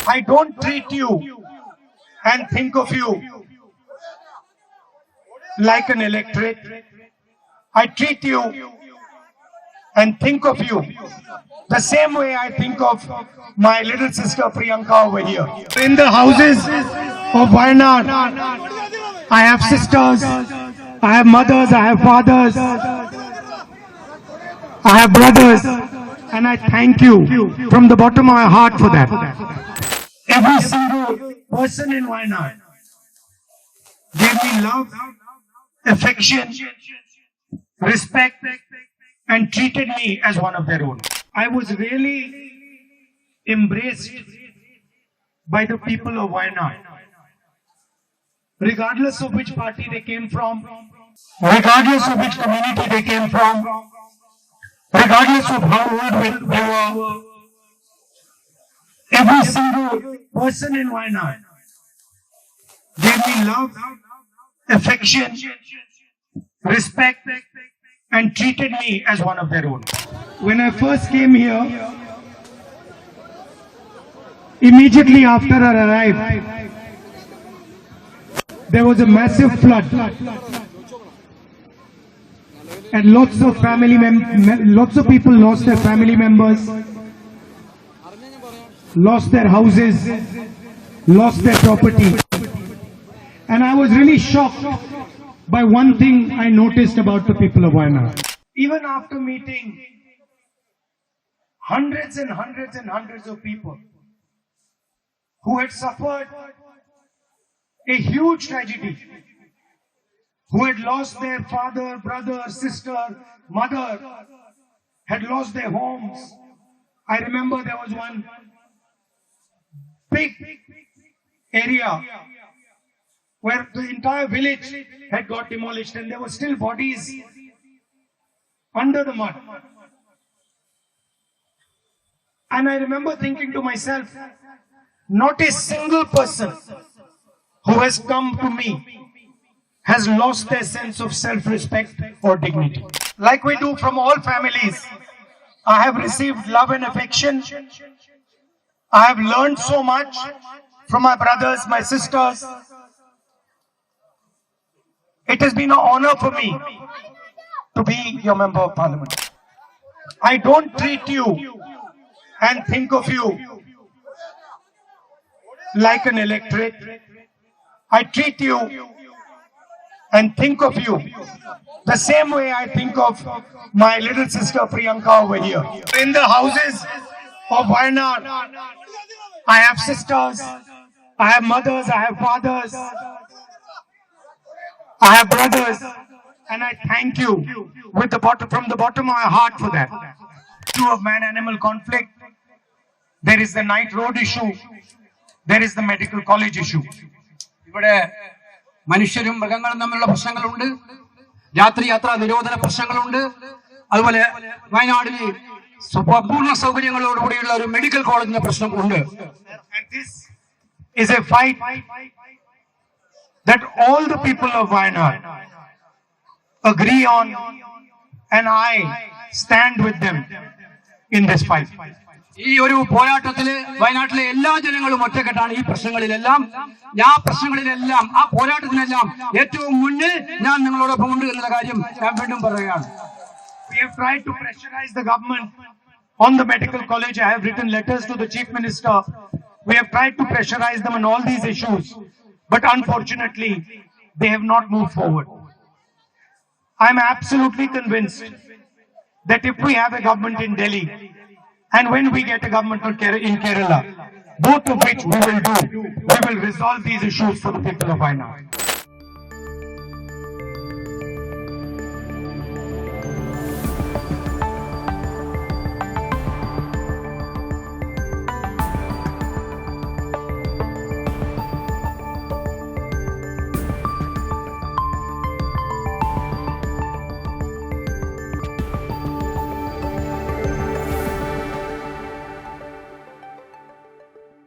I don't treat you and think of you like an electorate. I treat you and think of you the same way I think of my little sister Priyanka over here. In the houses of Wayanad, I have sisters, I have mothers, I have fathers, I have brothers, and I thank you from the bottom of my heart for that. Every single person in Wayanad gave me love, affection, respect, and treated me as one of their own. I was really embraced by the people of Wayanad, regardless of which party they came from, regardless of which community they came from, regardless of how old they were. Every single person in Wayanad gave me love, affection, respect, and treated me as one of their own. When I first came here, immediately after I arrived, there was a massive flood, and lots of people lost their family members, lost their houses, lost their property. And I was really shocked by one thing I noticed about the people of Wayanad. Even after meeting hundreds and hundreds and hundreds of people who had suffered a huge tragedy, who had lost their father, brother, sister, mother, had lost their homes. I remember there was one big area where the entire village had got demolished and there were still bodies under the mud. And I remember thinking to myself, not a single person who has come to me has lost their sense of self-respect or dignity. Like we do from all families, I have received love and affection. I have learned so much from my brothers, my sisters. It has been an honor for me to be your member of parliament. I don't treat you and think of you like an electorate. I treat you and think of you the same way I think of my little sister Priyanka over here. In the houses of Wayanad, I have sisters, I have mothers, I have fathers, I have brothers, and I thank you from the bottom of my heart for that. Issue of man-animal conflict, there is the night road issue, there is the medical college issue. ഇവിടെ മനുഷ്യരും മൃഗങ്ങളും തമ്മിലുള്ള പ്രശ്നങ്ങളുണ്ട്, രാത്രിയാത്രാ നിരോധന പ്രശ്നങ്ങളുണ്ട്, അതുപോലെ വയനാടിൽ പൂർണ്ണ സൗകര്യങ്ങളോടുകൂടിയുള്ള ഒരു മെഡിക്കൽ കോളേജിന്റെ പ്രശ്നമുണ്ട്. This is a fight that all the people of Wayanad agree on, and I stand with them in this fight. ഈ ഒരു പോരാട്ടത്തില് വയനാട്ടിലെ എല്ലാ ജനങ്ങളും ഒറ്റക്കെട്ടാണ്. ഈ പ്രശ്നങ്ങളിലെല്ലാം ആ പോരാട്ടത്തിനെല്ലാം ഏറ്റവും മുന്നിൽ ഞാൻ നിങ്ങളോടൊപ്പം ഉണ്ട് എന്നുള്ള കാര്യം ഞാൻ വീണ്ടും പറയുകയാണ്. We have tried to pressurize the government on the medical college. I have written letters to the Chief Minister. We have tried to pressurize them on all these issues, but unfortunately, they have not moved forward. I am absolutely convinced that if we have a government in Delhi, and when we get a government in Kerala, both of which we will do, we will resolve these issues for the people of Wayanad.